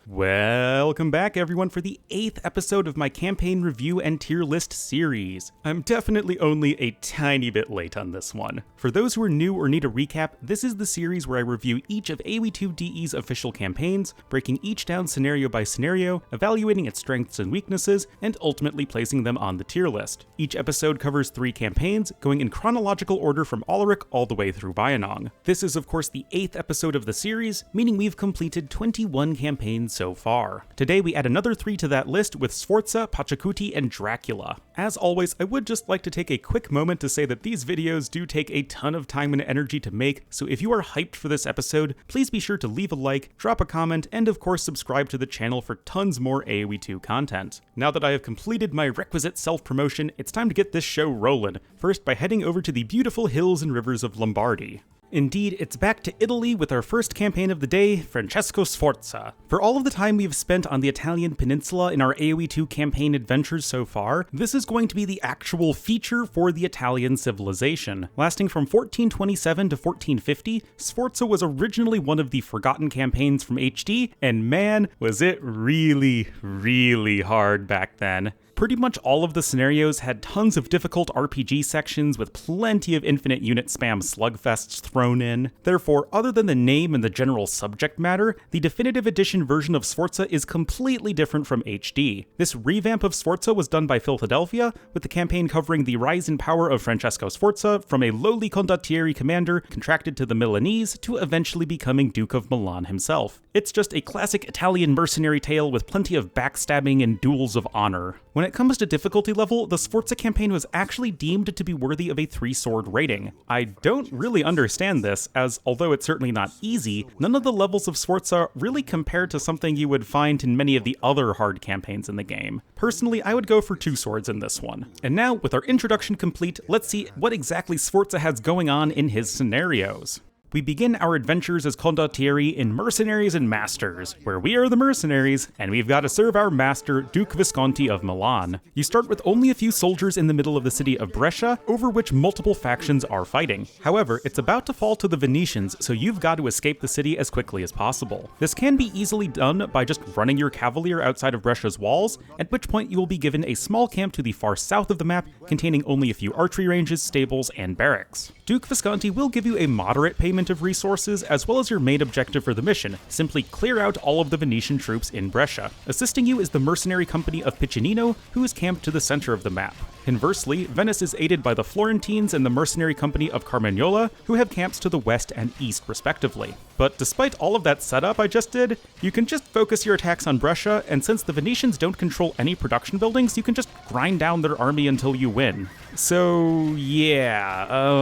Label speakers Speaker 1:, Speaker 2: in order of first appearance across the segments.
Speaker 1: Welcome back everyone for the 8th episode of my campaign review and tier list series. I'm definitely only a tiny bit late on this one. For those who are new or need a recap, this is the series where I review each of AoE2 DE's official campaigns, breaking each down scenario by scenario, evaluating its strengths and weaknesses, and ultimately placing them on the tier list. Each episode covers 3 campaigns, going in chronological order from Ulrich all the way through Bayanong. This is of course the 8th episode of the series, meaning we've completed 21 campaigns so far. Today we add another 3 to that list with Sforza, Pachacuti, and Dracula. As always, I would just like to take a quick moment to say that these videos do take a ton of time and energy to make, so if you are hyped for this episode, please be sure to leave a like, drop a comment, and of course subscribe to the channel for tons more AoE2 content. Now that I have completed my requisite self-promotion, it's time to get this show rolling, first by heading over to the beautiful hills and rivers of Lombardy. Indeed, it's back to Italy with our first campaign of the day, Francesco Sforza. For all of the time we've spent on the Italian peninsula in our AoE2 campaign adventures so far, this is going to be the actual feature for the Italian civilization. Lasting from 1427 to 1450, Sforza was originally one of the forgotten campaigns from HD, and man, was it really hard back then. Pretty much all of the scenarios had tons of difficult RPG sections with plenty of infinite unit spam slugfests thrown in. Therefore, other than the name and the general subject matter, the definitive edition version of Sforza is completely different from HD. This revamp of Sforza was done by Philadelphia, with the campaign covering the rise in power of Francesco Sforza from a lowly condottieri commander contracted to the Milanese to eventually becoming Duke of Milan himself. It's just a classic Italian mercenary tale with plenty of backstabbing and duels of honor. When it comes to difficulty level, the Sforza campaign was actually deemed to be worthy of a 3-sword rating. I don't really understand this, as although it's certainly not easy, none of the levels of Sforza really compare to something you would find in many of the other hard campaigns in the game. Personally, I would go for 2 swords in this one. And now, with our introduction complete, let's see what exactly Sforza has going on in his scenarios. We begin our adventures as condottieri in Mercenaries and Masters, where we are the mercenaries, and we've got to serve our master, Duke Visconti of Milan. You start with only a few soldiers in the middle of the city of Brescia, over which multiple factions are fighting. However, it's about to fall to the Venetians, so you've got to escape the city as quickly as possible. This can be easily done by just running your cavalier outside of Brescia's walls, at which point you will be given a small camp to the far south of the map, containing only a few archery ranges, stables, and barracks. Duke Visconti will give you a moderate payment of resources, as well as your main objective for the mission: simply clear out all of the Venetian troops in Brescia. Assisting you is the mercenary company of Piccinino, who is camped to the center of the map. Conversely, Venice is aided by the Florentines and the mercenary company of Carmagnola, who have camps to the west and east respectively. But despite all of that setup I just did, you can just focus your attacks on Brescia, and since the Venetians don't control any production buildings, you can just grind down their army until you win. So yeah,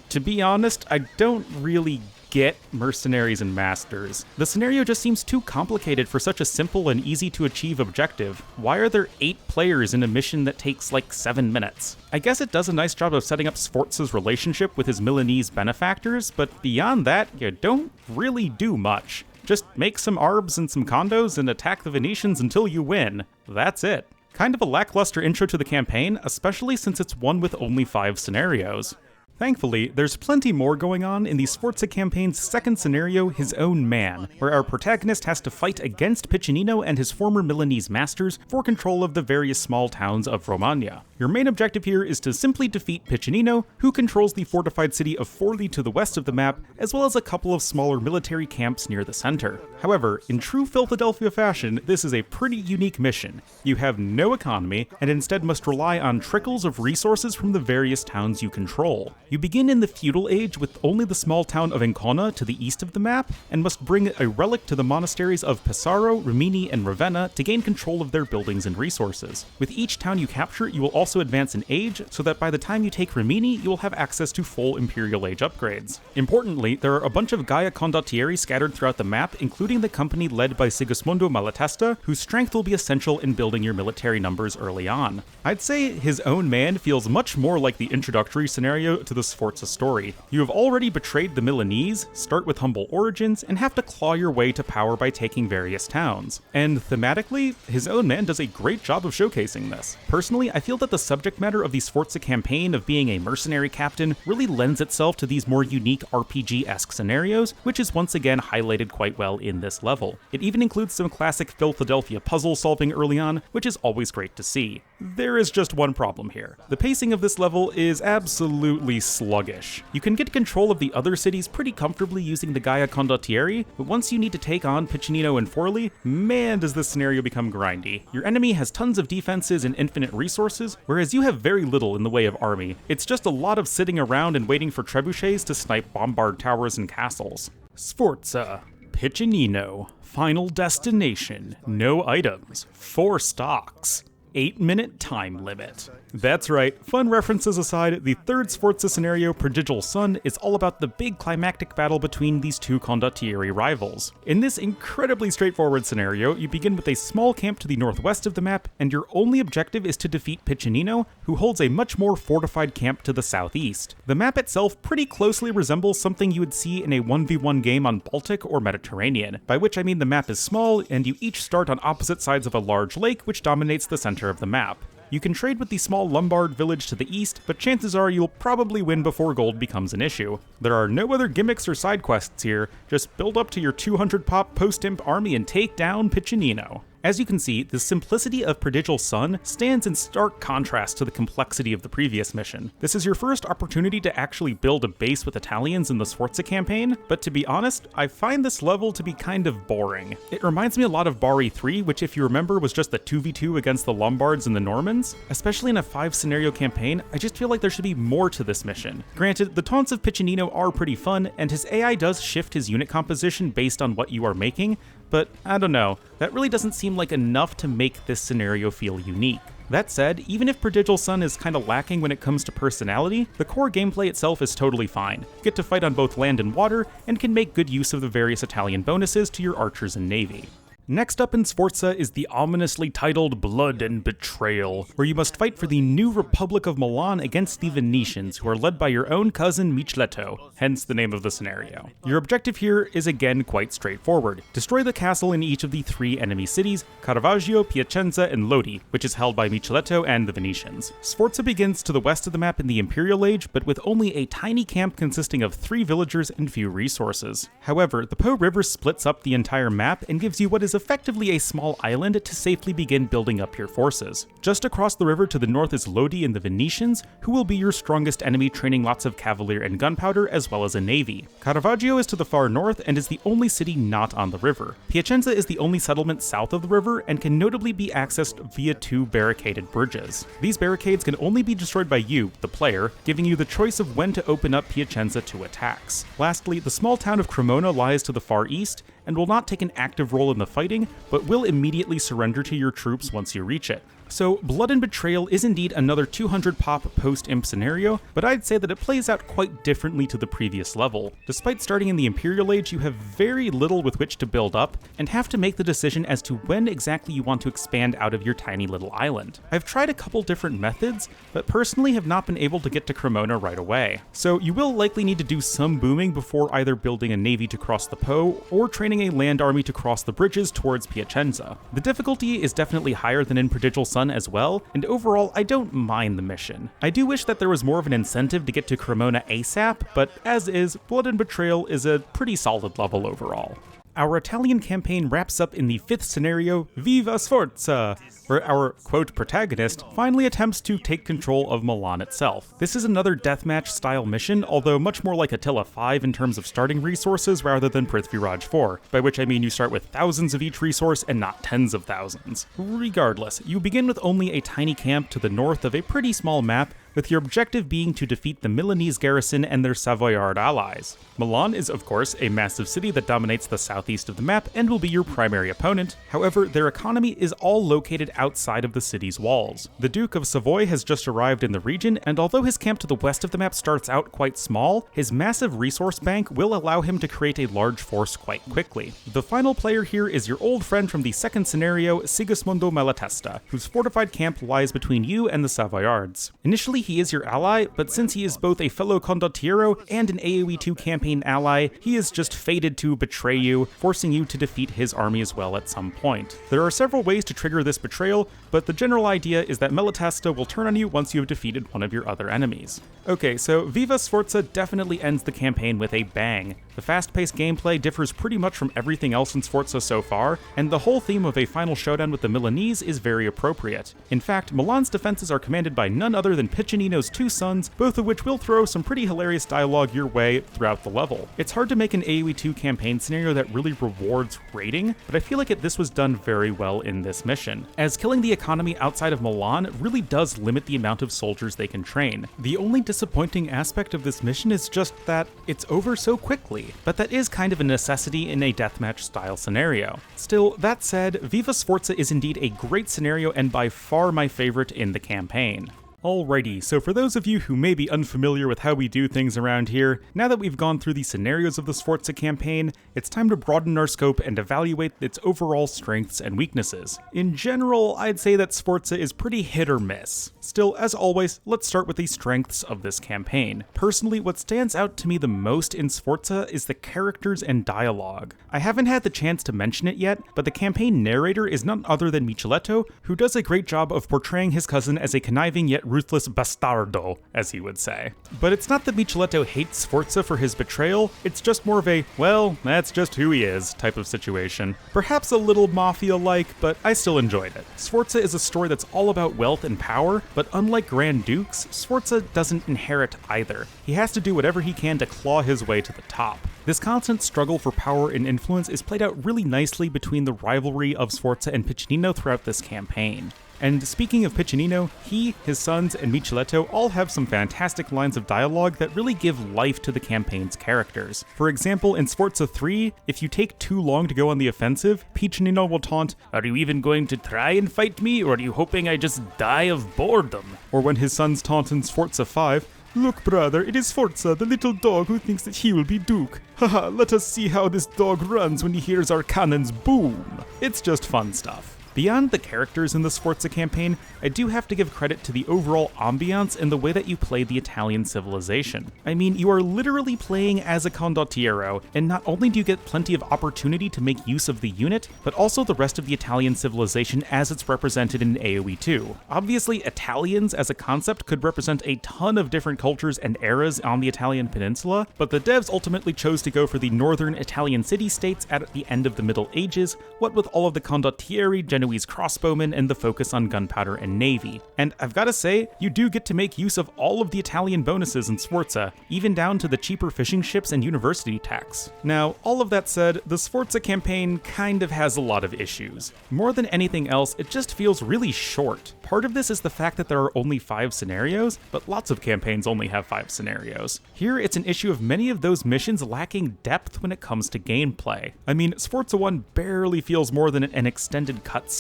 Speaker 1: to be honest, I don't really get Mercenaries and Masters. The scenario just seems too complicated for such a simple and easy to achieve objective. Why are there 8 players in a mission that takes like 7 minutes? I guess it does a nice job of setting up Sforza's relationship with his Milanese benefactors, but beyond that, you don't really do much. Just make some arbs and some condos and attack the Venetians until you win. That's it. Kind of a lackluster intro to the campaign, especially since it's one with only 5 scenarios. Thankfully, there's plenty more going on in the Sforza campaign's second scenario, His Own Man, where our protagonist has to fight against Piccinino and his former Milanese masters for control of the various small towns of Romagna. Your main objective here is to simply defeat Piccinino, who controls the fortified city of Forli to the west of the map, as well as a couple of smaller military camps near the center. However, in true Philadelphia fashion, this is a pretty unique mission. You have no economy, and instead must rely on trickles of resources from the various towns you control. You begin in the feudal age with only the small town of Ancona to the east of the map, and must bring a relic to the monasteries of Pesaro, Rimini, and Ravenna to gain control of their buildings and resources. With each town you capture, you will also advance in age, so that by the time you take Rimini, you will have access to full Imperial Age upgrades. Importantly, there are a bunch of Gaia condottieri scattered throughout the map, including the company led by Sigismondo Malatesta, whose strength will be essential in building your military numbers early on. I'd say His Own Man feels much more like the introductory scenario to the the Sforza story. You have already betrayed the Milanese, start with humble origins, and have to claw your way to power by taking various towns. And thematically, His Own Man does a great job of showcasing this. Personally, I feel that the subject matter of the Sforza campaign of being a mercenary captain really lends itself to these more unique RPG-esque scenarios, which is once again highlighted quite well in this level. It even includes some classic Philadelphia puzzle solving early on, which is always great to see. There is just one problem here. The pacing of this level is absolutely sluggish. You can get control of the other cities pretty comfortably using the Gaia Condottieri, but once you need to take on Piccinino and Forli, man does this scenario become grindy. Your enemy has tons of defenses and infinite resources, whereas you have very little in the way of army. It's just a lot of sitting around and waiting for trebuchets to snipe bombard towers and castles. Sforza. Piccinino. Final destination. No items. 4 stocks. 8-minute time limit. That's right, fun references aside, the third Sforza scenario, Prodigal Son, is all about the big climactic battle between these two condottieri rivals. In this incredibly straightforward scenario, you begin with a small camp to the northwest of the map, and your only objective is to defeat Piccinino, who holds a much more fortified camp to the southeast. The map itself pretty closely resembles something you would see in a 1v1 game on Baltic or Mediterranean, by which I mean the map is small, and you each start on opposite sides of a large lake which dominates the center of the map. You can trade with the small Lombard village to the east, but chances are you'll probably win before gold becomes an issue. There are no other gimmicks or side quests here, just build up to your 200 pop post-imp army and take down Piccinino. As you can see, the simplicity of Prodigal Son stands in stark contrast to the complexity of the previous mission. This is your first opportunity to actually build a base with Italians in the Sforza campaign, but to be honest, I find this level to be kind of boring. It reminds me a lot of Bari 3, which if you remember was just the 2v2 against the Lombards and the Normans. Especially in a 5-scenario campaign, I just feel like there should be more to this mission. Granted, the taunts of Piccinino are pretty fun, and his AI does shift his unit composition based on what you are making, but I don't know, that really doesn't seem like enough to make this scenario feel unique. That said, even if Prodigal Son is kinda lacking when it comes to personality, the core gameplay itself is totally fine. You get to fight on both land and water, and can make good use of the various Italian bonuses to your archers and navy. Next up in Sforza is the ominously titled Blood and Betrayal, where you must fight for the new Republic of Milan against the Venetians, who are led by your own cousin Micheletto, hence the name of the scenario. Your objective here is again quite straightforward. Destroy the castle in each of the 3 enemy cities, Caravaggio, Piacenza, and Lodi, which is held by Micheletto and the Venetians. Sforza begins to the west of the map in the Imperial Age, but with only a tiny camp consisting of 3 villagers and few resources. However, the Po River splits up the entire map and gives you what is effectively a small island to safely begin building up your forces. Just across the river to the north is Lodi and the Venetians, who will be your strongest enemy, training lots of cavalier and gunpowder as well as a navy. Caravaggio is to the far north and is the only city not on the river. Piacenza is the only settlement south of the river and can notably be accessed via 2 barricaded bridges. These barricades can only be destroyed by you, the player, giving you the choice of when to open up Piacenza to attacks. Lastly, the small town of Cremona lies to the far east, and will not take an active role in the fighting, but will immediately surrender to your troops once you reach it. So, Blood and Betrayal is indeed another 200 pop post-imp scenario, but I'd say that it plays out quite differently to the previous level. Despite starting in the Imperial Age, you have very little with which to build up, and have to make the decision as to when exactly you want to expand out of your tiny little island. I've tried a couple different methods, but personally have not been able to get to Cremona right away. So you will likely need to do some booming before either building a navy to cross the Po, or training a land army to cross the bridges towards Piacenza. The difficulty is definitely higher than in Prodigal Son as well, and overall I don't mind the mission. I do wish that there was more of an incentive to get to Cremona ASAP, but as is, Blood and Betrayal is a pretty solid level overall. Our Italian campaign wraps up in the 5th scenario, Viva Sforza, where our, quote, protagonist finally attempts to take control of Milan itself. This is another deathmatch style mission, although much more like Attila 5 in terms of starting resources rather than Prithviraj 4, by which I mean you start with thousands of each resource and not tens of thousands. Regardless, you begin with only a tiny camp to the north of a pretty small map, with your objective being to defeat the Milanese garrison and their Savoyard allies. Milan is, of course, a massive city that dominates the southeast of the map and will be your primary opponent. However, their economy is all located outside of the city's walls. The Duke of Savoy has just arrived in the region, and although his camp to the west of the map starts out quite small, his massive resource bank will allow him to create a large force quite quickly. The final player here is your old friend from the 2nd scenario, Sigismondo Malatesta, whose fortified camp lies between you and the Savoyards. Initially, technically he is your ally, but since he is both a fellow condottiero and an AoE2 campaign ally, he is just fated to betray you, forcing you to defeat his army as well at some point. There are several ways to trigger this betrayal, but the general idea is that Melatasta will turn on you once you have defeated one of your other enemies. Okay, so Viva Sforza definitely ends the campaign with a bang. The fast-paced gameplay differs pretty much from everything else in Sforza so far, and the whole theme of a final showdown with the Milanese is very appropriate. In fact, Milan's defenses are commanded by none other than Piccinino's two sons, both of which will throw some pretty hilarious dialogue your way throughout the level. It's hard to make an AoE2 campaign scenario that really rewards raiding, but I feel like this was done very well in this mission, as killing the economy outside of Milan really does limit the amount of soldiers they can train. The only disappointing aspect of this mission is just that it's over so quickly, but that is kind of a necessity in a deathmatch style scenario. Still, that said, Viva Sforza is indeed a great scenario and by far my favorite in the campaign. Alrighty, so for those of you who may be unfamiliar with how we do things around here, now that we've gone through the scenarios of the Sforza campaign, it's time to broaden our scope and evaluate its overall strengths and weaknesses. In general, I'd say that Sforza is pretty hit or miss. Still, as always, let's start with the strengths of this campaign. Personally, what stands out to me the most in Sforza is the characters and dialogue. I haven't had the chance to mention it yet, but the campaign narrator is none other than Micheletto, who does a great job of portraying his cousin as a conniving yet ruthless bastardo, as he would say. But it's not that Micheletto hates Sforza for his betrayal, it's just more of a, well, that's just who he is type of situation. Perhaps a little mafia-like, but I still enjoyed it. Sforza is a story that's all about wealth and power, but unlike Grand Dukes, Sforza doesn't inherit either. He has to do whatever he can to claw his way to the top. This constant struggle for power and influence is played out really nicely between the rivalry of Sforza and Piccinino throughout this campaign. And speaking of Piccinino, he, his sons, and Micheletto all have some fantastic lines of dialogue that really give life to the campaign's characters. For example, in Sforza 3, if you take too long to go on the offensive, Piccinino will taunt, "Are you even going to try and fight me, or are you hoping I just die of boredom?" Or when his sons taunt in Sforza 5, "Look, brother, it is Sforza, the little dog who thinks that he will be Duke. Haha, let us see how this dog runs when he hears our cannons boom." It's just fun stuff. Beyond the characters in the Sforza campaign, I do have to give credit to the overall ambiance and the way that you play the Italian civilization. I mean, you are literally playing as a condottiero, and not only do you get plenty of opportunity to make use of the unit, but also the rest of the Italian civilization as it's represented in AoE2. Obviously, Italians as a concept could represent a ton of different cultures and eras on the Italian peninsula, but the devs ultimately chose to go for the northern Italian city-states at the end of the Middle Ages, what with all of the condottieri, Genoese crossbowmen, and the focus on gunpowder and navy. And I've gotta say, you do get to make use of all of the Italian bonuses in Sforza, even down to the cheaper fishing ships and university tax. Now, all of that said, the Sforza campaign kind of has a lot of issues. More than anything else, it just feels really short. Part of this is the fact that there are only 5 scenarios, but lots of campaigns only have 5 scenarios. Here, it's an issue of many of those missions lacking depth when it comes to gameplay. I mean, Sforza 1 barely feels more than an extended cutscene,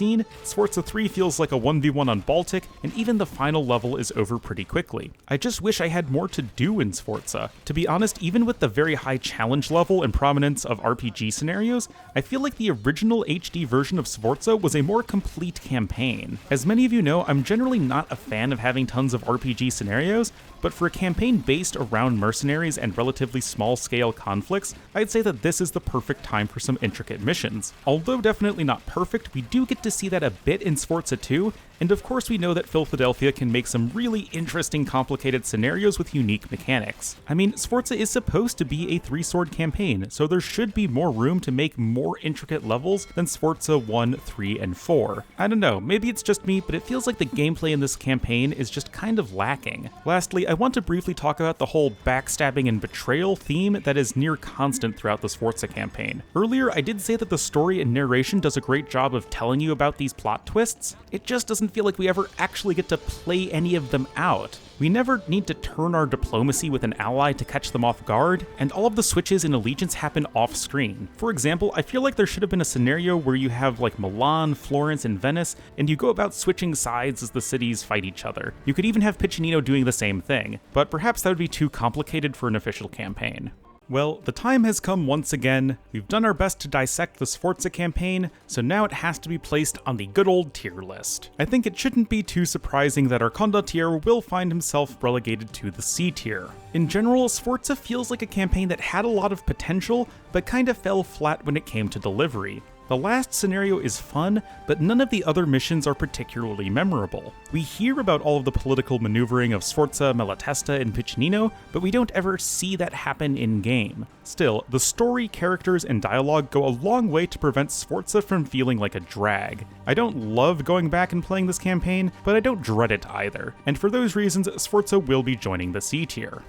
Speaker 1: Sforza 3 feels like a 1v1 on Baltic, and even the final level is over pretty quickly. I just wish I had more to do in Sforza. To be honest, even with the very high challenge level and prominence of RPG scenarios, I feel like the original HD version of Sforza was a more complete campaign. As many of you know, I'm generally not a fan of having tons of RPG scenarios, but for a campaign based around mercenaries and relatively small-scale conflicts, I'd say that this is the perfect time for some intricate missions. Although definitely not perfect, we do get to see that a bit in Sforza 2, and of course we know that Philadelphia can make some really interesting complicated scenarios with unique mechanics. I mean, Sforza is supposed to be a 3-sword campaign, so there should be more room to make more intricate levels than Sforza 1, 3, and 4. I don't know, maybe it's just me, but it feels like the gameplay in this campaign is just kind of lacking. Lastly, I want to briefly talk about the whole backstabbing and betrayal theme that is near constant throughout the Sforza campaign. Earlier, I did say that the story and narration does a great job of telling you about these plot twists. It just doesn't feel like we ever actually get to play any of them out. We never need to turn our diplomacy with an ally to catch them off guard, and all of the switches in allegiance happen off-screen. For example, I feel like there should have been a scenario where you have like Milan, Florence, and Venice, and you go about switching sides as the cities fight each other. You could even have Piccinino doing the same thing, but perhaps that would be too complicated for an official campaign. Well, the time has come once again. We've done our best to dissect the Sforza campaign, so now it has to be placed on the good old tier list. I think it shouldn't be too surprising that our condottiere will find himself relegated to the C tier. In general, Sforza feels like a campaign that had a lot of potential, but kinda fell flat when it came to delivery. The last scenario is fun, but none of the other missions are particularly memorable. We hear about all of the political maneuvering of Sforza, Malatesta, and Piccinino, but we don't ever see that happen in-game. Still, the story, characters, and dialogue go a long way to prevent Sforza from feeling like a drag. I don't love going back and playing this campaign, but I don't dread it either, and for those reasons, Sforza will be joining the C tier.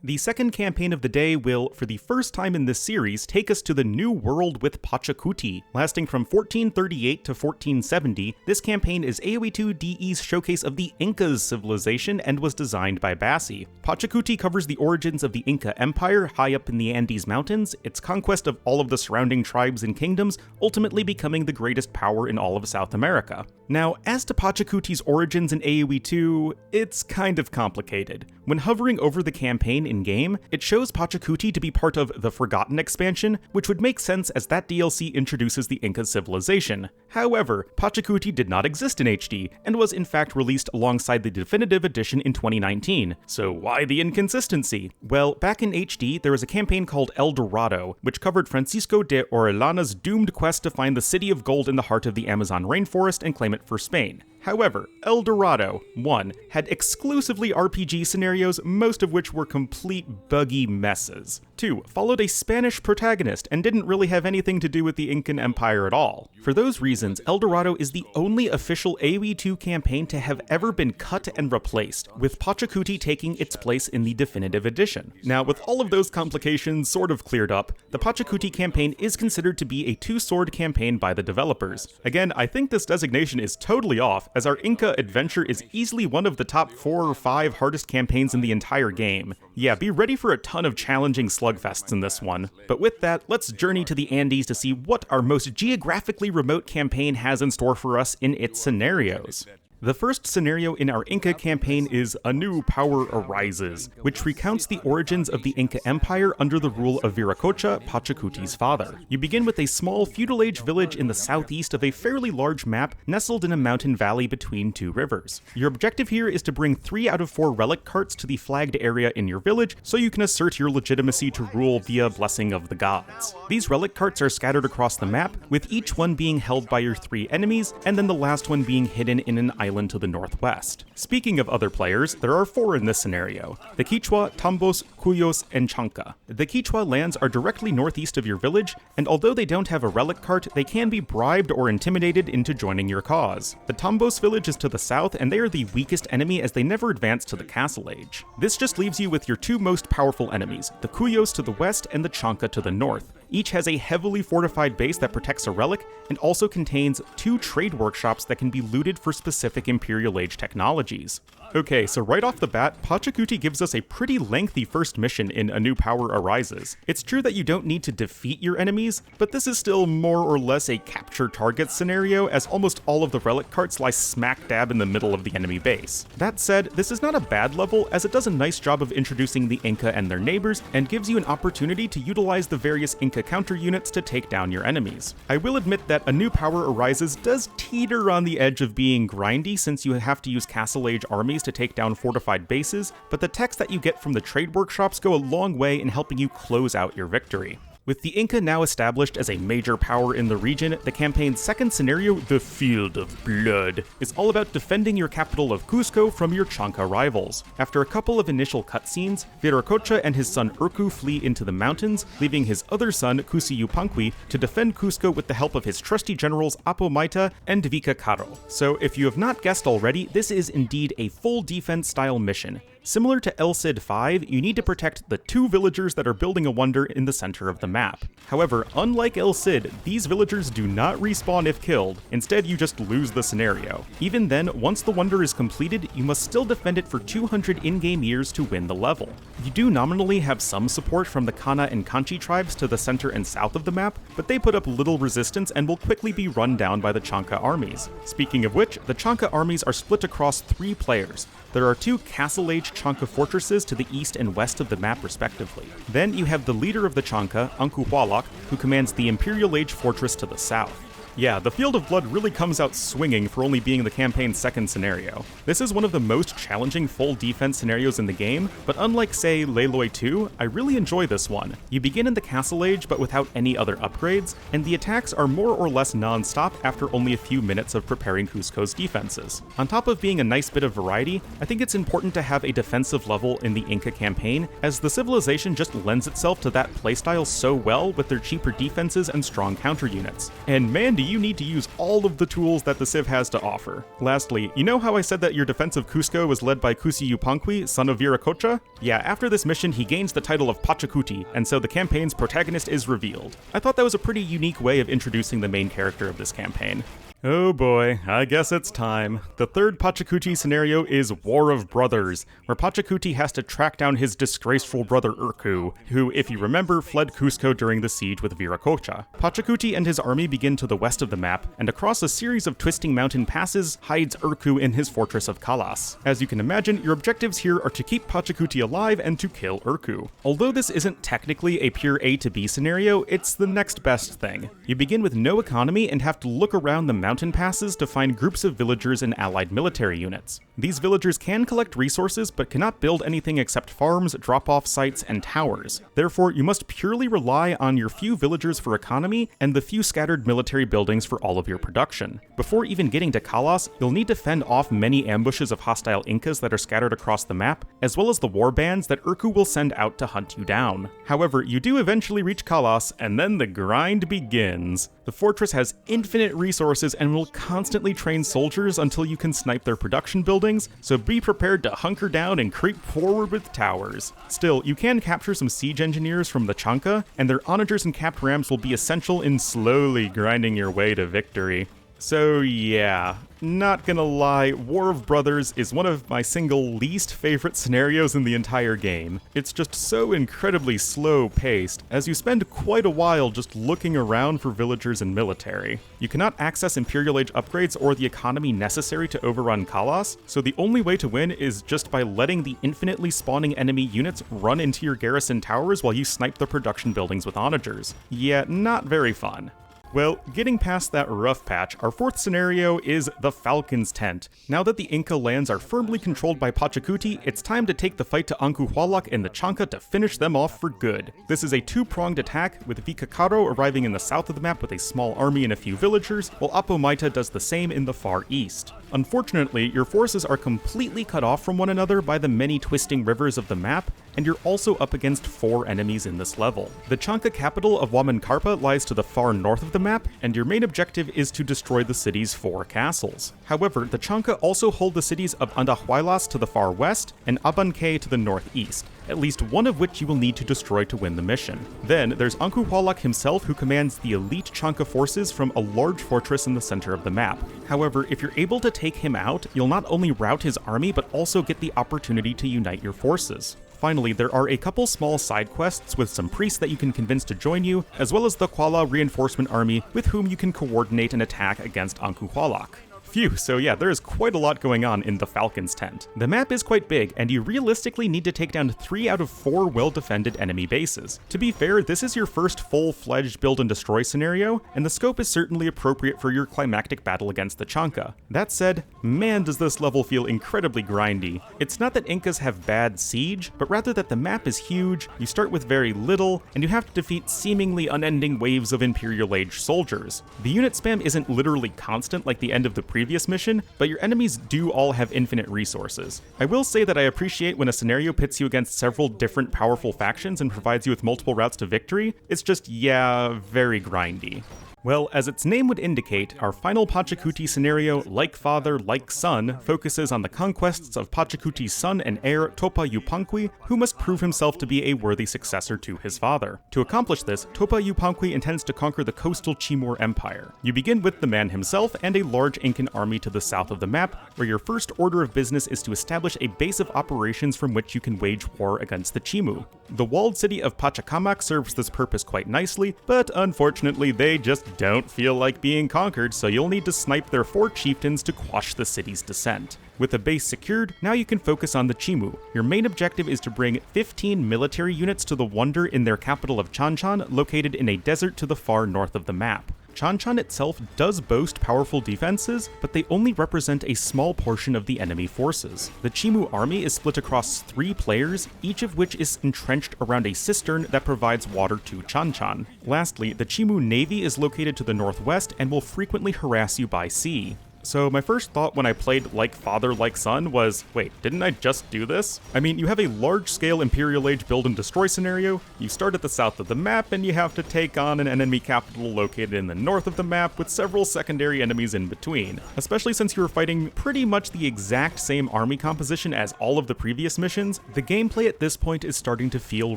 Speaker 1: The second campaign of the day will, for the first time in this series, take us to the New World with Pachacuti. Lasting from 1438 to 1470, this campaign is AoE2 DE's showcase of the Inca's civilization and was designed by Bassi. Pachacuti covers the origins of the Inca Empire high up in the Andes Mountains, its conquest of all of the surrounding tribes and kingdoms, ultimately becoming the greatest power in all of South America. Now, as to Pachacuti's origins in AoE2, it's kind of complicated. When hovering over the campaign in-game, it shows Pachacuti to be part of the Forgotten expansion, which would make sense as that DLC introduces the Inca civilization. However, Pachacuti did not exist in HD, and was in fact released alongside the definitive edition in 2019, so why the inconsistency? Well, back in HD, there was a campaign called El Dorado, which covered Francisco de Orellana's doomed quest to find the City of Gold in the heart of the Amazon rainforest and claim it for Spain. However, El Dorado, 1, had exclusively RPG scenarios, most of which were complete buggy messes. 2, followed a Spanish protagonist and didn't really have anything to do with the Incan Empire at all. For those reasons, El Dorado is the only official AoE2 campaign to have ever been cut and replaced, with Pachacuti taking its place in the definitive edition. Now, with all of those complications sort of cleared up, the Pachacuti campaign is considered to be a two-sword campaign by the developers. Again, I think this designation is totally off, as our Inca adventure is easily one of the top 4 or 5 hardest campaigns in the entire game. Yeah, be ready for a ton of challenging slugfests in this one. But with that, let's journey to the Andes to see what our most geographically remote campaign has in store for us in its scenarios. The first scenario in our Inca campaign is A New Power Arises, which recounts the origins of the Inca Empire under the rule of Viracocha, Pachacuti's father. You begin with a small feudal-age village in the southeast of a fairly large map nestled in a mountain valley between 2 rivers. Your objective here is to bring 3 out of 4 relic carts to the flagged area in your village so you can assert your legitimacy to rule via Blessing of the Gods. These relic carts are scattered across the map, with each one being held by your 3 enemies, and then the last one being hidden in an island to the northwest. Speaking of other players, there are 4 in this scenario: the Quichua, Tambos, Cuyos, and Chanca. The Quichua lands are directly northeast of your village, and although they don't have a relic cart, they can be bribed or intimidated into joining your cause. The Tambos village is to the south, and they are the weakest enemy as they never advance to the Castle Age. This just leaves you with your 2 most powerful enemies, the Cuyos to the west and the Chanca to the north. Each has a heavily fortified base that protects a relic, and also contains 2 trade workshops that can be looted for specific Imperial Age technologies. Okay, so right off the bat, Pachacuti gives us a pretty lengthy first mission in A New Power Arises. It's true that you don't need to defeat your enemies, but this is still more or less a capture target scenario, as almost all of the relic carts lie smack dab in the middle of the enemy base. That said, this is not a bad level, as it does a nice job of introducing the Inca and their neighbors, and gives you an opportunity to utilize the various Inca counter units to take down your enemies. I will admit that A New Power Arises does teeter on the edge of being grindy, since you have to use Castle Age armies to take down fortified bases, but the techs that you get from the trade workshops go a long way in helping you close out your victory. With the Inca now established as a major power in the region, the campaign's second scenario, The Field of Blood, is all about defending your capital of Cusco from your Chanca rivals. After a couple of initial cutscenes, Viracocha and his son Urku flee into the mountains, leaving his other son, Kusiyupanqui, to defend Cusco with the help of his trusty generals Apo Maita and Vika Caro. So if you have not guessed already, this is indeed a full defense style mission. Similar to El Cid 5, you need to protect the 2 villagers that are building a wonder in the center of the map. However, unlike El Cid, these villagers do not respawn if killed, instead you just lose the scenario. Even then, once the wonder is completed, you must still defend it for 200 in-game years to win the level. You do nominally have some support from the Kana and Kanchi tribes to the center and south of the map, but they put up little resistance and will quickly be run down by the Chanca armies. Speaking of which, the Chanca armies are split across 3 players. There are 2 Castle Age elite Chanka fortresses to the east and west of the map respectively. Then you have the leader of the Chanka, Ankuhualak, who commands the Imperial Age fortress to the south. Yeah, the Field of Blood really comes out swinging for only being the campaign's second scenario. This is one of the most challenging full defense scenarios in the game, but unlike, say, Aloy 2, I really enjoy this one. You begin in the Castle Age, but without any other upgrades, and the attacks are more or less non-stop after only a few minutes of preparing Cusco's defenses. On top of being a nice bit of variety, I think it's important to have a defensive level in the Inca campaign, as the civilization just lends itself to that playstyle so well with their cheaper defenses and strong counter units. And man, do you need to use all of the tools that the Civ has to offer. Lastly, you know how I said that your defense of Cusco was led by Kusi Yupanqui, son of Viracocha? Yeah, after this mission he gains the title of Pachacuti, and so the campaign's protagonist is revealed. I thought that was a pretty unique way of introducing the main character of this campaign. Oh boy, I guess it's time. The third Pachacuti scenario is War of Brothers, where Pachacuti has to track down his disgraceful brother Urku, who, if you remember, fled Cusco during the siege with Viracocha. Pachacuti and his army begin to the west of the map, and across a series of twisting mountain passes hides Urku in his fortress of Kalas. As you can imagine, your objectives here are to keep Pachacuti alive and to kill Urku. Although this isn't technically a pure A to B scenario, it's the next best thing. You begin with no economy and have to look around the mountain passes to find groups of villagers and allied military units. These villagers can collect resources but cannot build anything except farms, drop-off sites, and towers. Therefore, you must purely rely on your few villagers for economy and the few scattered military buildings for all of your production. Before even getting to Kalas, you'll need to fend off many ambushes of hostile Incas that are scattered across the map, as well as the war bands that Urku will send out to hunt you down. However, you do eventually reach Kalas, and then the grind begins. The fortress has infinite resources and will constantly train soldiers until you can snipe their production buildings, so be prepared to hunker down and creep forward with towers. Still, you can capture some siege engineers from the Chanka, and their onagers and capped rams will be essential in slowly grinding your way to victory. So yeah, not gonna lie, War of Brothers is one of my single least favorite scenarios in the entire game. It's just so incredibly slow-paced, as you spend quite a while just looking around for villagers and military. You cannot access Imperial Age upgrades or the economy necessary to overrun Kalas, so the only way to win is just by letting the infinitely spawning enemy units run into your garrison towers while you snipe the production buildings with onagers. Yeah, not very fun. Well, getting past that rough patch, our fourth scenario is the Falcon's Tent. Now that the Inca lands are firmly controlled by Pachacuti, it's time to take the fight to Ankuhualak and the Chanka to finish them off for good. This is a two-pronged attack, with Vikakaro arriving in the south of the map with a small army and a few villagers, while Apomaita does the same in the far east. Unfortunately, your forces are completely cut off from one another by the many twisting rivers of the map, and you're also up against 4 enemies in this level. The Chanka capital of Wamankarpa lies to the far north of the map, and your main objective is to destroy the city's 4 castles. However, the Chanka also hold the cities of Andahuaylas to the far west, and Abancay to the northeast, at least one of which you will need to destroy to win the mission. Then, there's Ankuhualak himself, who commands the elite Chanka forces from a large fortress in the center of the map. However, if you're able to take him out, you'll not only rout his army, but also get the opportunity to unite your forces. Finally, there are a couple small side quests with some priests that you can convince to join you, as well as the Kuala reinforcement army with whom you can coordinate an attack against Ankuhualak. Phew, so yeah, there is quite a lot going on in the Falcon's Tent. The map is quite big, and you realistically need to take down 3 out of 4 well-defended enemy bases. To be fair, this is your first full-fledged build and destroy scenario, and the scope is certainly appropriate for your climactic battle against the Chanka. That said, man does this level feel incredibly grindy. It's not that Incas have bad siege, but rather that the map is huge, you start with very little, and you have to defeat seemingly unending waves of Imperial Age soldiers. The unit spam isn't literally constant like the end of the previous mission, but your enemies do all have infinite resources. I will say that I appreciate when a scenario pits you against several different powerful factions and provides you with multiple routes to victory. It's just, yeah, very grindy. Well, as its name would indicate, our final Pachacuti scenario, like father, like son, focuses on the conquests of Pachacuti's son and heir, Topa Yupanqui, who must prove himself to be a worthy successor to his father. To accomplish this, Topa Yupanqui intends to conquer the coastal Timur Empire. You begin with the man himself and a large Incan army to the south of the map, where your first order of business is to establish a base of operations from which you can wage war against the Chimu. The walled city of Pachacamac serves this purpose quite nicely, but unfortunately they just don't feel like being conquered, so you'll need to snipe their 4 chieftains to quash the city's descent. With the base secured, now you can focus on the Chimu. Your main objective is to bring 15 military units to the Wonder in their capital of Chanchan, located in a desert to the far north of the map. Chanchan itself does boast powerful defenses, but they only represent a small portion of the enemy forces. The Chimu army is split across 3 players, each of which is entrenched around a cistern that provides water to Chanchan. Lastly, the Chimu navy is located to the northwest and will frequently harass you by sea. So my first thought when I played Like Father, Like Son was, wait, didn't I just do this? I mean, you have a large-scale Imperial Age build and destroy scenario, you start at the south of the map, and you have to take on an enemy capital located in the north of the map with several secondary enemies in between. Especially since you were fighting pretty much the exact same army composition as all of the previous missions, the gameplay at this point is starting to feel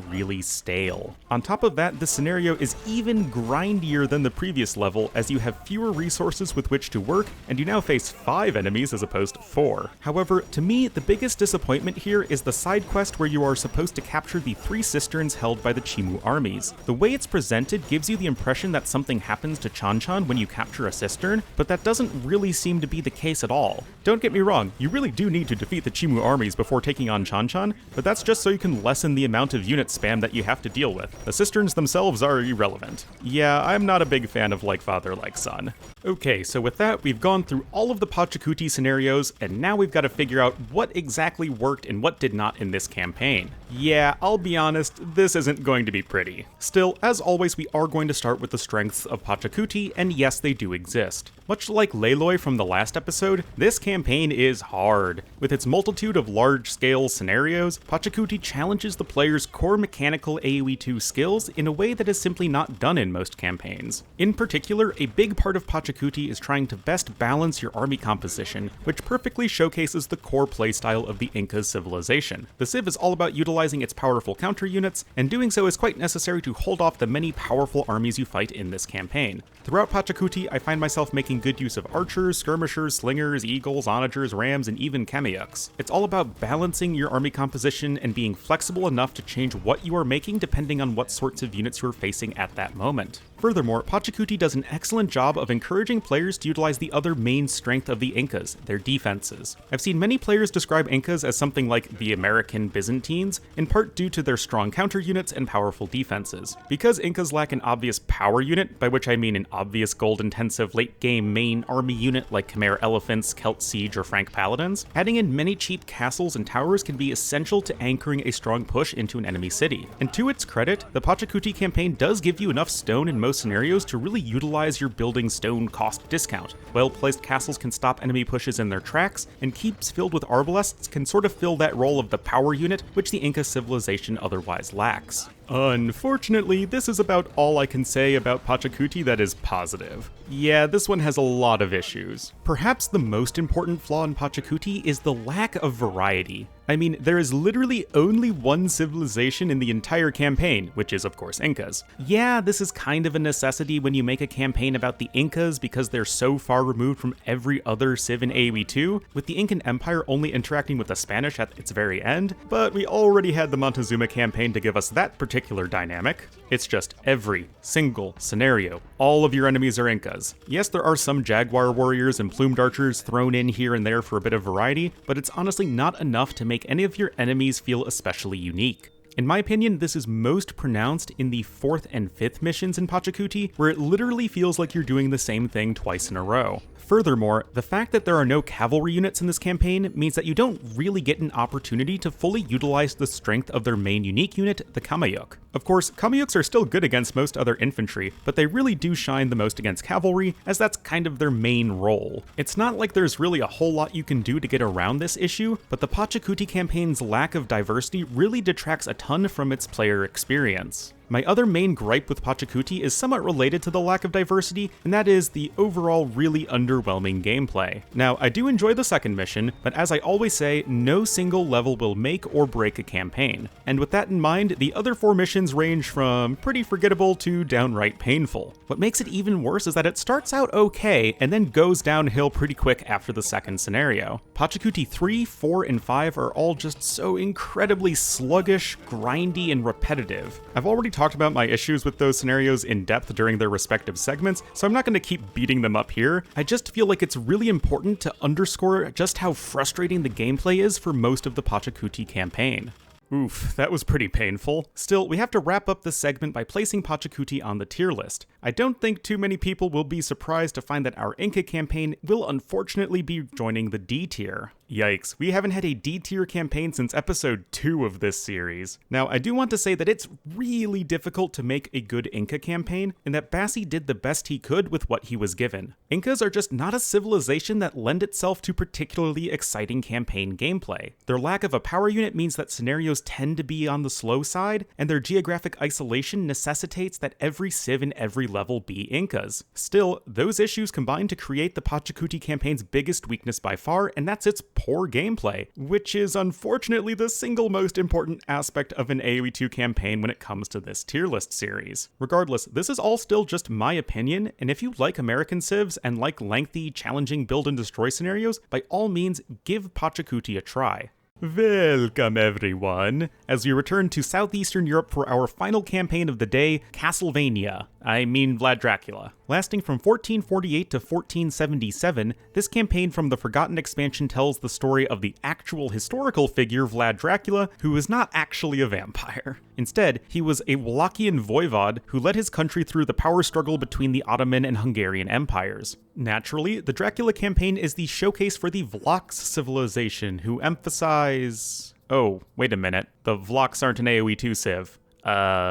Speaker 1: really stale. On top of that, the scenario is even grindier than the previous level, as you have fewer resources with which to work, and you now face 5 enemies as opposed to 4. However, to me, the biggest disappointment here is the side quest where you are supposed to capture the 3 cisterns held by the Chimu armies. The way it's presented gives you the impression that something happens to Chanchan when you capture a cistern, but that doesn't really seem to be the case at all. Don't get me wrong, you really do need to defeat the Chimu armies before taking on Chanchan, but that's just so you can lessen the amount of unit spam that you have to deal with. The cisterns themselves are irrelevant. Yeah, I'm not a big fan of Like Father, Like Son. Okay, so with that, we've gone through all of the Pachacuti scenarios, and now we've got to figure out what exactly worked and what did not in this campaign. Yeah, I'll be honest, this isn't going to be pretty. Still, as always, we are going to start with the strengths of Pachacuti, and yes, they do exist. Much like Layloy from the last episode, this campaign is hard. With its multitude of large-scale scenarios, Pachacuti challenges the player's core mechanical AoE2 skills in a way that is simply not done in most campaigns. In particular, a big part of Pachacuti is trying to best balance your army composition, which perfectly showcases the core playstyle of the Inca's civilization. The Civ is all about utilizing its powerful counter units, and doing so is quite necessary to hold off the many powerful armies you fight in this campaign. Throughout Pachacuti, I find myself making good use of archers, skirmishers, slingers, eagles, onagers, rams, and even kameyuks. It's all about balancing your army composition and being flexible enough to change what you are making depending on what sorts of units you are facing at that moment. Furthermore, Pachacuti does an excellent job of encouraging players to utilize the other main strength of the Incas, their defenses. I've seen many players describe Incas as something like the American Byzantines, in part due to their strong counter units and powerful defenses. Because Incas lack an obvious power unit, by which I mean an obvious gold-intensive late-game main army unit like Khmer Elephants, Celt Siege, or Frank Paladins, adding in many cheap castles and towers can be essential to anchoring a strong push into an enemy city. And to its credit, the Pachacuti campaign does give you enough stone in most scenarios to really utilize your building stone cost discount. Well-placed castles can stop enemy pushes in their tracks, and keeps filled with arbalests can sort of fill that role of the power unit which the Inca civilization otherwise lacks. Unfortunately, this is about all I can say about Pachacuti that is positive. Yeah, this one has a lot of issues. Perhaps the most important flaw in Pachacuti is the lack of variety. I mean, there is literally only one civilization in the entire campaign, which is of course Incas. Yeah, this is kind of a necessity when you make a campaign about the Incas because they're so far removed from every other civ in AoE2, with the Incan Empire only interacting with the Spanish at its very end, but we already had the Montezuma campaign to give us that particular dynamic. It's just every single scenario. All of your enemies are Incas. Yes, there are some Jaguar warriors and plumed archers thrown in here and there for a bit of variety, but it's honestly not enough to make any of your enemies feel especially unique. In my opinion, this is most pronounced in the 4th and 5th missions in Pachacuti, where it literally feels like you're doing the same thing twice in a row. Furthermore, the fact that there are no cavalry units in this campaign means that you don't really get an opportunity to fully utilize the strength of their main unique unit, the kameyuk. Of course, kameyuks are still good against most other infantry, but they really do shine the most against cavalry, as that's kind of their main role. It's not like there's really a whole lot you can do to get around this issue, but the Pachacuti campaign's lack of diversity really detracts a ton from its player experience. My other main gripe with Pachacuti is somewhat related to the lack of diversity, and that is the overall really underwhelming gameplay. Now, I do enjoy the second mission, but as I always say, no single level will make or break a campaign. And with that in mind, the other 4 missions range from pretty forgettable to downright painful. What makes it even worse is that it starts out okay, and then goes downhill pretty quick after the second scenario. Pachacuti 3, 4, and 5 are all just so incredibly sluggish, grindy, and repetitive. I've already talked about my issues with those scenarios in depth during their respective segments, so I'm not going to keep beating them up here. I just feel like it's really important to underscore just how frustrating the gameplay is for most of the Pachacuti campaign. Oof, that was pretty painful. Still, we have to wrap up this segment by placing Pachacuti on the tier list. I don't think too many people will be surprised to find that our Inca campaign will unfortunately be joining the D tier. Yikes, we haven't had a D tier campaign since episode 2 of this series. Now, I do want to say that it's really difficult to make a good Inca campaign, and that Bassi did the best he could with what he was given. Incas are just not a civilization that lend itself to particularly exciting campaign gameplay. Their lack of a power unit means that scenarios tend to be on the slow side, and their geographic isolation necessitates that every civ in every level be Incas. Still, those issues combine to create the Pachacuti campaign's biggest weakness by far, and that's its poor gameplay, which is unfortunately the single most important aspect of an AoE2 campaign when it comes to this tier list series. Regardless, this is all still just my opinion, and if you like American civs and like lengthy, challenging build and destroy scenarios, by all means, give Pachacuti a try. Welcome everyone, as we return to southeastern Europe for our final campaign of the day, Castlevania. I mean Vlad Dracula. Lasting from 1448 to 1477, this campaign from the Forgotten expansion tells the story of the actual historical figure Vlad Dracula, who is not actually a vampire. Instead, he was a Wallachian voivod who led his country through the power struggle between the Ottoman and Hungarian empires. Naturally, the Dracula campaign is the showcase for the Vlachs civilization, who emphasize... Oh, wait a minute. The Vlachs aren't an AoE2 civ.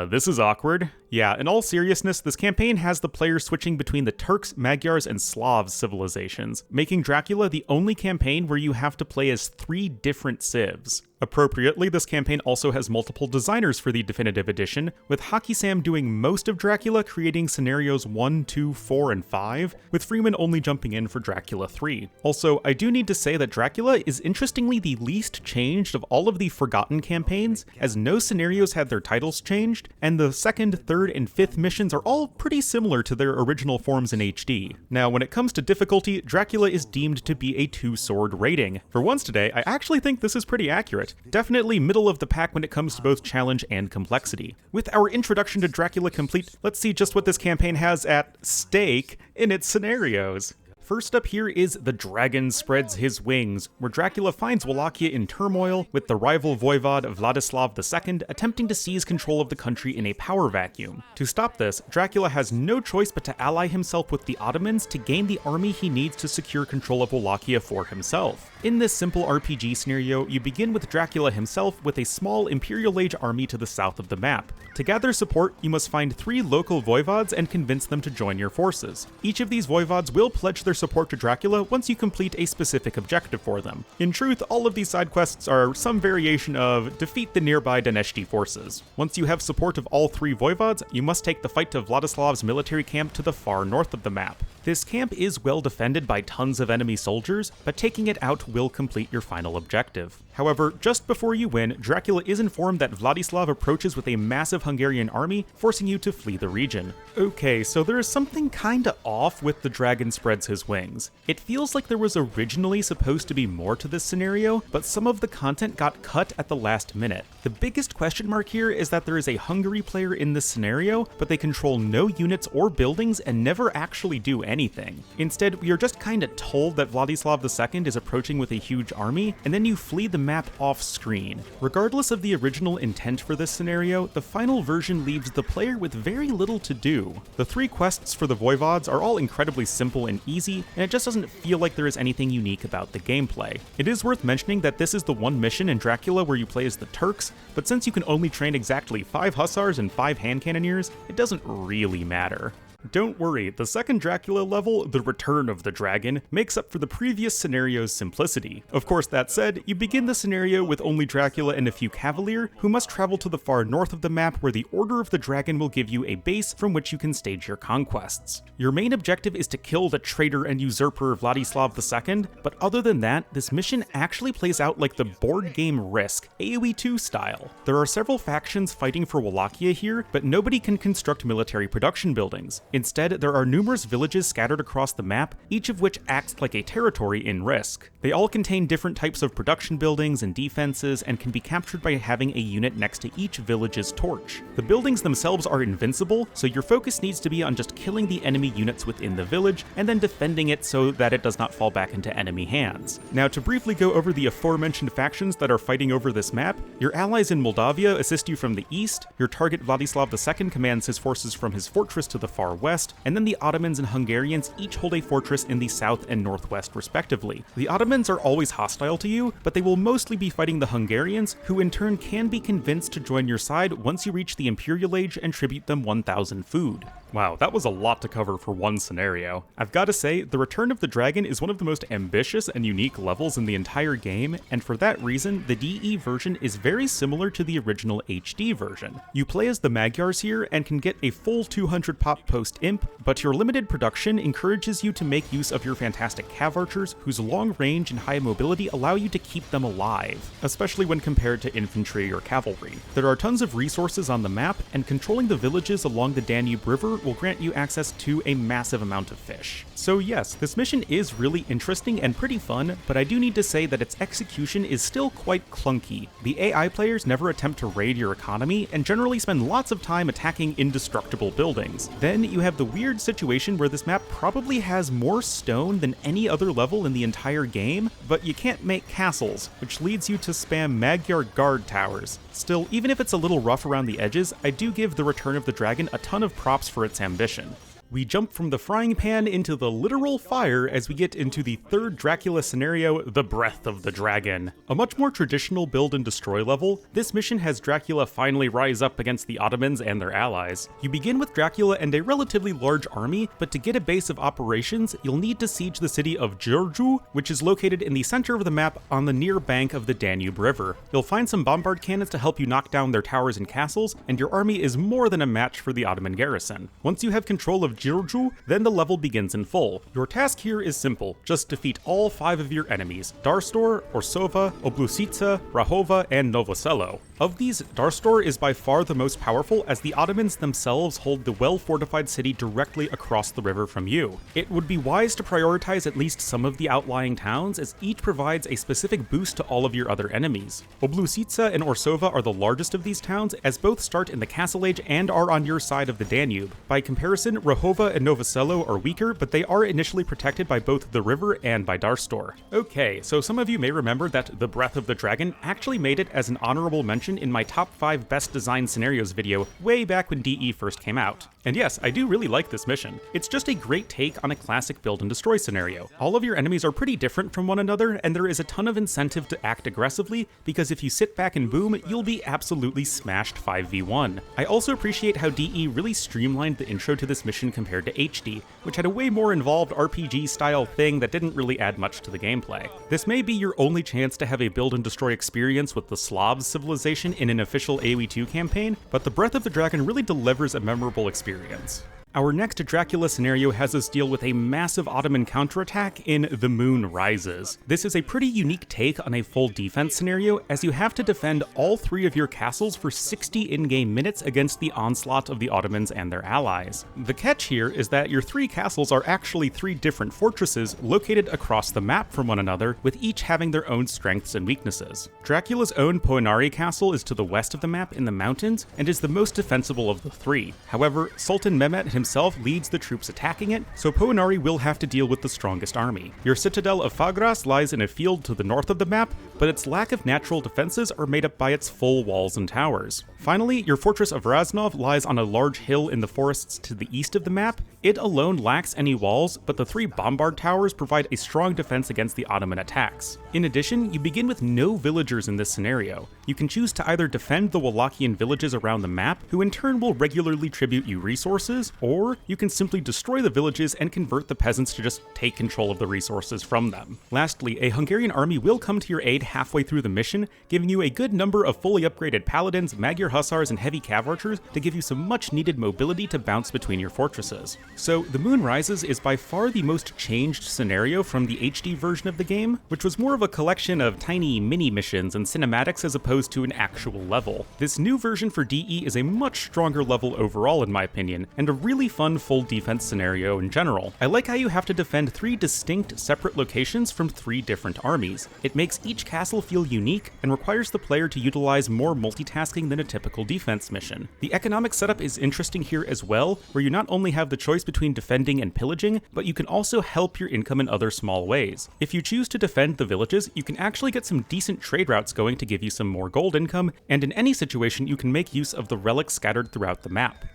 Speaker 1: This is awkward. Yeah, in all seriousness, this campaign has the players switching between the Turks, Magyars, and Slavs civilizations, making Dracula the only campaign where you have to play as 3 different civs. Appropriately, this campaign also has multiple designers for the definitive edition, with Haki-Sam doing most of Dracula, creating scenarios 1, 2, 4, and 5, with Freeman only jumping in for Dracula 3. Also, I do need to say that Dracula is interestingly the least changed of all of the Forgotten campaigns, as no scenarios had their titles changed, and the 2nd, 3rd, and 5th missions are all pretty similar to their original forms in HD. Now, when it comes to difficulty, Dracula is deemed to be a 2-sword rating. For once today, I actually think this is pretty accurate. Definitely middle of the pack when it comes to both challenge and complexity. With our introduction to Dracula complete, let's see just what this campaign has at stake in its scenarios. First up here is The Dragon Spreads His Wings, where Dracula finds Wallachia in turmoil, with the rival voivod Vladislav II attempting to seize control of the country in a power vacuum. To stop this, Dracula has no choice but to ally himself with the Ottomans to gain the army he needs to secure control of Wallachia for himself. In this simple RPG scenario, you begin with Dracula himself with a small Imperial Age army to the south of the map. To gather support, you must find 3 local voivods and convince them to join your forces. Each of these voivods will pledge their support to Dracula once you complete a specific objective for them. In truth, all of these side quests are some variation of defeat the nearby Daneshti forces. Once you have support of all 3 voivods, you must take the fight to Vladislav's military camp to the far north of the map. This camp is well defended by tons of enemy soldiers, but taking it out will complete your final objective. However, just before you win, Dracula is informed that Vladislav approaches with a massive Hungarian army, forcing you to flee the region. Okay, so there is something kinda off with The Dragon Spreads His Wings. It feels like there was originally supposed to be more to this scenario, but some of the content got cut at the last minute. The biggest question mark here is that there is a Hungary player in this scenario, but they control no units or buildings and never actually do anything. Instead, we are just kinda told that Vladislav II is approaching with a huge army, and then you flee the map off screen. Regardless of the original intent for this scenario, the final version leaves the player with very little to do. The 3 quests for the voivods are all incredibly simple and easy, and it just doesn't feel like there is anything unique about the gameplay. It is worth mentioning that this is the one mission in Dracula where you play as the Turks, but since you can only train exactly 5 hussars and 5 hand cannoneers, it doesn't really matter. Don't worry, the second Dracula level, The Return of the Dragon, makes up for the previous scenario's simplicity. Of course, that said, you begin the scenario with only Dracula and a few Cavalier, who must travel to the far north of the map where the Order of the Dragon will give you a base from which you can stage your conquests. Your main objective is to kill the traitor and usurper Vladislav II, but other than that, this mission actually plays out like the board game Risk, AoE2 style. There are several factions fighting for Wallachia here, but nobody can construct military production buildings. Instead, there are numerous villages scattered across the map, each of which acts like a territory in Risk. They all contain different types of production buildings and defenses and can be captured by having a unit next to each village's torch. The buildings themselves are invincible, so your focus needs to be on just killing the enemy units within the village and then defending it so that it does not fall back into enemy hands. Now, to briefly go over the aforementioned factions that are fighting over this map, your allies in Moldavia assist you from the east, your target Vladislav II commands his forces from his fortress to the far west, and then the Ottomans and Hungarians each hold a fortress in the south and northwest respectively. The Ottomans are always hostile to you, but they will mostly be fighting the Hungarians, who in turn can be convinced to join your side once you reach the Imperial Age and tribute them 1,000 food. Wow, that was a lot to cover for one scenario. I've gotta say, the Return of the Dragon is one of the most ambitious and unique levels in the entire game, and for that reason, the DE version is very similar to the original HD version. You play as the Magyars here and can get a full 200 pop post-imp, but your limited production encourages you to make use of your fantastic cav archers, whose long range and high mobility allow you to keep them alive, especially when compared to infantry or cavalry. There are tons of resources on the map, and controlling the villages along the Danube River will grant you access to a massive amount of fish. So yes, this mission is really interesting and pretty fun, but I do need to say that its execution is still quite clunky. The AI players never attempt to raid your economy, and generally spend lots of time attacking indestructible buildings. Then you have the weird situation where this map probably has more stone than any other level in the entire game, but you can't make castles, which leads you to spam Magyar guard towers. Still, even if it's a little rough around the edges, I do give The Return of the Dragon a ton of props for its ambition. We jump from the frying pan into the literal fire as we get into the third Dracula scenario, The Breath of the Dragon. A much more traditional build and destroy level, this mission has Dracula finally rise up against the Ottomans and their allies. You begin with Dracula and a relatively large army, but to get a base of operations, you'll need to siege the city of Giurgiu, which is located in the center of the map on the near bank of the Danube River. You'll find some bombard cannons to help you knock down their towers and castles, and your army is more than a match for the Ottoman garrison. Once you have control of Giurgiu, then the level begins in full. Your task here is simple, just defeat all 5 of your enemies, Darstor, Orsova, Oblusica, Rahova, and Novoselo. Of these, Darstor is by far the most powerful, as the Ottomans themselves hold the well-fortified city directly across the river from you. It would be wise to prioritize at least some of the outlying towns, as each provides a specific boost to all of your other enemies. Oblusica and Orsova are the largest of these towns, as both start in the Castle Age and are on your side of the Danube. By comparison, Rahova and Novoselo are weaker, but they are initially protected by both the river and by Darstor. Okay, so some of you may remember that The Breath of the Dragon actually made it as an honorable mention in my top 5 best design scenarios video way back when DE first came out. And yes, I do really like this mission. It's just a great take on a classic build and destroy scenario. All of your enemies are pretty different from one another, and there is a ton of incentive to act aggressively, because if you sit back and boom, you'll be absolutely smashed 5v1. I also appreciate how DE really streamlined the intro to this mission compared to HD, which had a way more involved RPG-style thing that didn't really add much to the gameplay. This may be your only chance to have a build and destroy experience with the Slavs civilization in an official AoE2 campaign, but The Breath of the Dragon really delivers a memorable experience. Our next Dracula scenario has us deal with a massive Ottoman counterattack in The Moon Rises. This is a pretty unique take on a full defense scenario, as you have to defend all 3 of your castles for 60 in-game minutes against the onslaught of the Ottomans and their allies. The catch here is that your 3 castles are actually 3 different fortresses located across the map from one another, with each having their own strengths and weaknesses. Dracula's own Poenari castle is to the west of the map in the mountains, and is the most defensible of the 3. However, Sultan Mehmet himself leads the troops attacking it, so Poenari will have to deal with the strongest army. Your citadel of Fagras lies in a field to the north of the map, but its lack of natural defenses are made up by its full walls and towers. Finally, your fortress of Raznov lies on a large hill in the forests to the east of the map. It alone lacks any walls, but the 3 bombard towers provide a strong defense against the Ottoman attacks. In addition, you begin with no villagers in this scenario. You can choose to either defend the Wallachian villages around the map, who in turn will regularly tribute you resources, or you can simply destroy the villages and convert the peasants to just take control of the resources from them. Lastly, a Hungarian army will come to your aid halfway through the mission, giving you a good number of fully upgraded paladins, Magyar hussars, and heavy cav archers to give you some much needed mobility to bounce between your fortresses. So, The Moon Rises is by far the most changed scenario from the HD version of the game, which was more of a collection of tiny mini-missions and cinematics as opposed to an actual level. This new version for DE is a much stronger level overall in my opinion, and a really fun full defense scenario in general. I like how you have to defend 3 distinct separate locations from 3 different armies. It makes each castle feel unique, and requires the player to utilize more multitasking than a typical defense mission. The economic setup is interesting here as well, where you not only have the choice between defending and pillaging, but you can also help your income in other small ways. If you choose to defend the villages, you can actually get some decent trade routes going to give you some more gold income, and in any situation you can make use of the relics scattered throughout the map.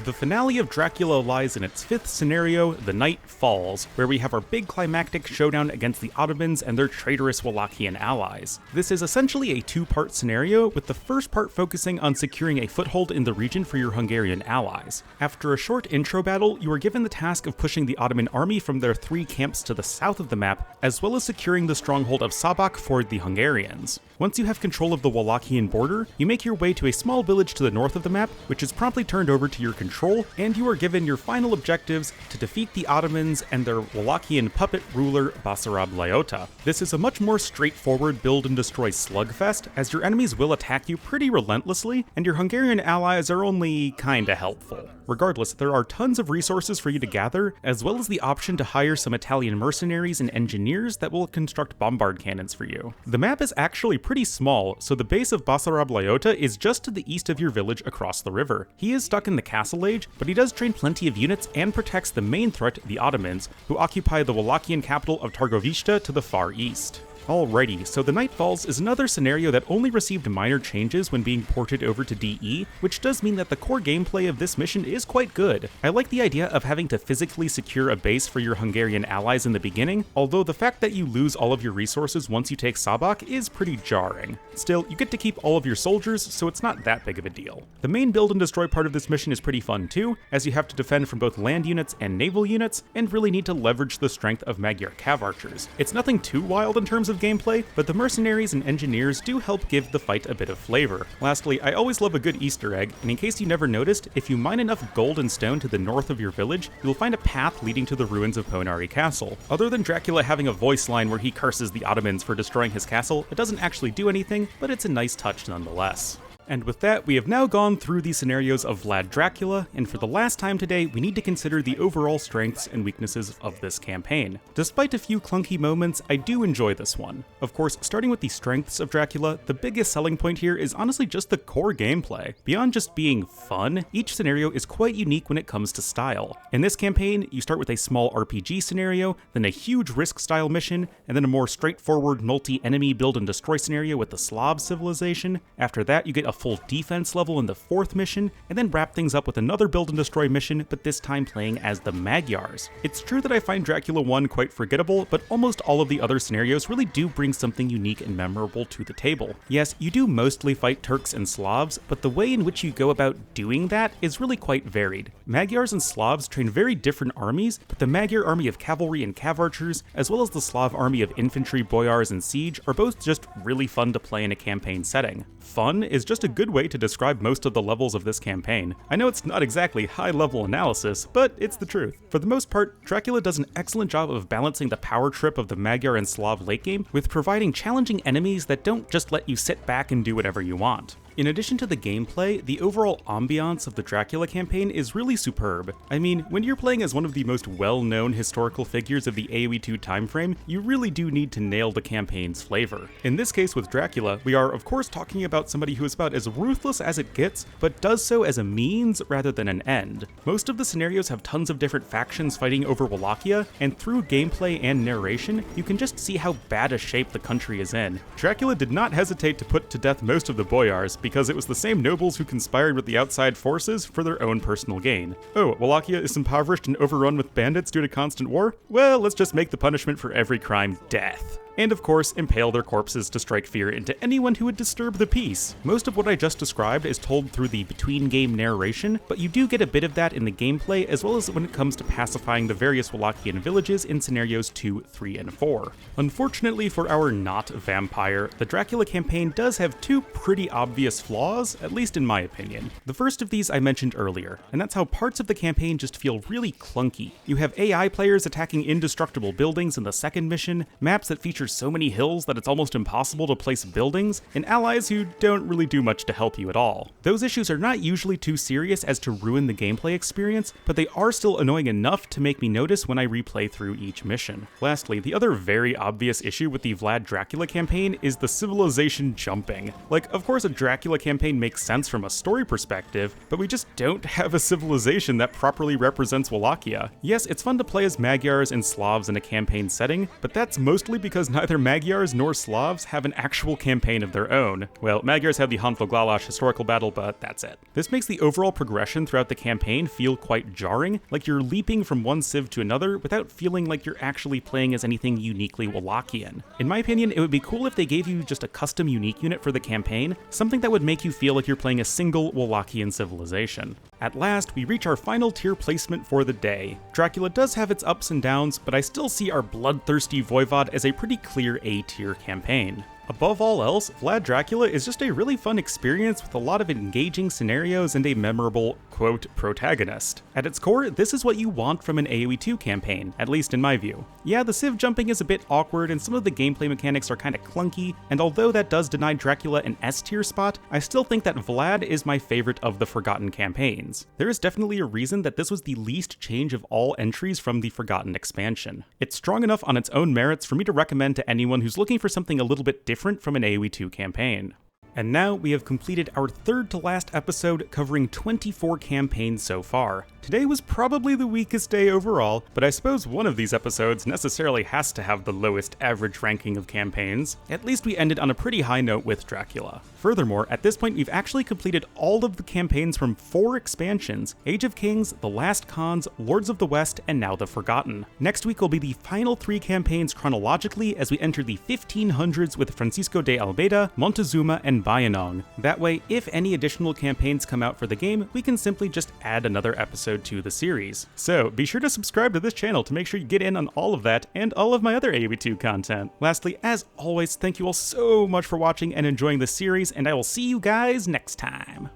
Speaker 1: The finale of Dracula lies in its 5th scenario, The Night Falls, where we have our big climactic showdown against the Ottomans and their traitorous Wallachian allies. This is essentially a 2-part scenario, with the first part focusing on securing a foothold in the region for your Hungarian allies. After a short intro battle, you are given the task of pushing the Ottoman army from their 3 camps to the south of the map, as well as securing the stronghold of Szabadka for the Hungarians. Once you have control of the Wallachian border, you make your way to a small village to the north of the map, which is promptly turned over to your control, and you are given your final objectives to defeat the Ottomans and their Wallachian puppet ruler Basarab Laiota. This is a much more straightforward build and destroy slugfest, as your enemies will attack you pretty relentlessly, and your Hungarian allies are only kinda helpful. Regardless, there are tons of resources for you to gather, as well as the option to hire some Italian mercenaries and engineers that will construct bombard cannons for you. The map is actually pretty small, so the base of Basarab Laiota is just to the east of your village across the river. He is stuck in the Castle Age, but he does train plenty of units and protects the main threat, the Ottomans, who occupy the Wallachian capital of Targovishte to the far east. Alrighty, so The Night Falls is another scenario that only received minor changes when being ported over to DE, which does mean that the core gameplay of this mission is quite good. I like the idea of having to physically secure a base for your Hungarian allies in the beginning, although the fact that you lose all of your resources once you take Szabadka is pretty jarring. Still, you get to keep all of your soldiers, so it's not that big of a deal. The main build and destroy part of this mission is pretty fun too, as you have to defend from both land units and naval units, and really need to leverage the strength of Magyar cav archers. It's nothing too wild in terms of gameplay, but the mercenaries and engineers do help give the fight a bit of flavor. Lastly, I always love a good Easter egg, and in case you never noticed, if you mine enough gold and stone to the north of your village, you'll find a path leading to the ruins of Ponari Castle. Other than Dracula having a voice line where he curses the Ottomans for destroying his castle, it doesn't actually do anything, but it's a nice touch nonetheless. And with that, we have now gone through the scenarios of Vlad Dracula, and for the last time today, we need to consider the overall strengths and weaknesses of this campaign. Despite a few clunky moments, I do enjoy this one. Of course, starting with the strengths of Dracula, the biggest selling point here is honestly just the core gameplay. Beyond just being fun, each scenario is quite unique when it comes to style. In this campaign, you start with a small RPG scenario, then a huge risk-style mission, and then a more straightforward multi-enemy build and destroy scenario with the Slav civilization. After that, you get a full defense level in the 4th mission, and then wrap things up with another build and destroy mission, but this time playing as the Magyars. It's true that I find Dracula 1 quite forgettable, but almost all of the other scenarios really do bring something unique and memorable to the table. Yes, you do mostly fight Turks and Slavs, but the way in which you go about doing that is really quite varied. Magyars and Slavs train very different armies, but the Magyar army of cavalry and cav archers, as well as the Slav army of infantry, boyars, and siege, are both just really fun to play in a campaign setting. Fun is just a good way to describe most of the levels of this campaign. I know it's not exactly high-level analysis, but it's the truth. For the most part, Dracula does an excellent job of balancing the power trip of the Magyar and Slav late game with providing challenging enemies that don't just let you sit back and do whatever you want. In addition to the gameplay, the overall ambiance of the Dracula campaign is really superb. I mean, when you're playing as one of the most well-known historical figures of the AoE2 timeframe, you really do need to nail the campaign's flavor. In this case with Dracula, we are of course talking about somebody who is about as ruthless as it gets, but does so as a means rather than an end. Most of the scenarios have tons of different factions fighting over Wallachia, and through gameplay and narration, you can just see how bad a shape the country is in. Dracula did not hesitate to put to death most of the boyars, because it was the same nobles who conspired with the outside forces for their own personal gain. Oh, Wallachia is impoverished and overrun with bandits due to constant war? Well, let's just make the punishment for every crime death. and of course, impale their corpses to strike fear into anyone who would disturb the peace. Most of what I just described is told through the between-game narration, but you do get a bit of that in the gameplay, as well as when it comes to pacifying the various Wallachian villages in scenarios 2, 3, and 4. Unfortunately for our not vampire, the Dracula campaign does have two pretty obvious flaws, at least in my opinion. The first of these I mentioned earlier, and that's how parts of the campaign just feel really clunky. You have AI players attacking indestructible buildings in the second mission, maps that feature so many hills that it's almost impossible to place buildings, and allies who don't really do much to help you at all. Those issues are not usually too serious as to ruin the gameplay experience, but they are still annoying enough to make me notice when I replay through each mission. Lastly, the other very obvious issue with the Vlad Dracula campaign is the civilization jumping. Like, of course a Dracula campaign makes sense from a story perspective, but we just don't have a civilization that properly represents Wallachia. Yes, it's fun to play as Magyars and Slavs in a campaign setting, but that's mostly because neither Magyars nor Slavs have an actual campaign of their own. Well, Magyars have the Hanfoglalas historical battle, but that's it. This makes the overall progression throughout the campaign feel quite jarring, like you're leaping from one civ to another without feeling like you're actually playing as anything uniquely Wallachian. In my opinion, it would be cool if they gave you just a custom unique unit for the campaign, something that would make you feel like you're playing a single Wallachian civilization. At last, we reach our final tier placement for the day. Dracula does have its ups and downs, but I still see our bloodthirsty Voivod as a pretty clear A tier campaign. Above all else, Vlad Dracula is just a really fun experience with a lot of engaging scenarios and a memorable, quote, protagonist. At its core, this is what you want from an AoE2 campaign, at least in my view. Yeah, the civ jumping is a bit awkward and some of the gameplay mechanics are kinda clunky, and although that does deny Dracula an S tier spot, I still think that Vlad is my favorite of the Forgotten campaigns. There is definitely a reason that this was the least change of all entries from the Forgotten expansion. It's strong enough on its own merits for me to recommend to anyone who's looking for something a little bit different from an AoE2 campaign. And now we have completed our third to last episode covering 24 campaigns so far. Today was probably the weakest day overall, but I suppose one of these episodes necessarily has to have the lowest average ranking of campaigns. At least we ended on a pretty high note with Dracula. Furthermore, at this point we've actually completed all of the campaigns from 4 expansions: Age of Kings, The Last Khans, Lords of the West, and now The Forgotten. Next week will be the final 3 campaigns chronologically as we enter the 1500s with Francisco de Almeida, Montezuma, and Bayanong. That way, if any additional campaigns come out for the game, we can simply just add another episode to the series. So be sure to subscribe to this channel to make sure you get in on all of that and all of my other AoE2 content. Lastly, as always, thank you all so much for watching and enjoying this series, and I will see you guys next time.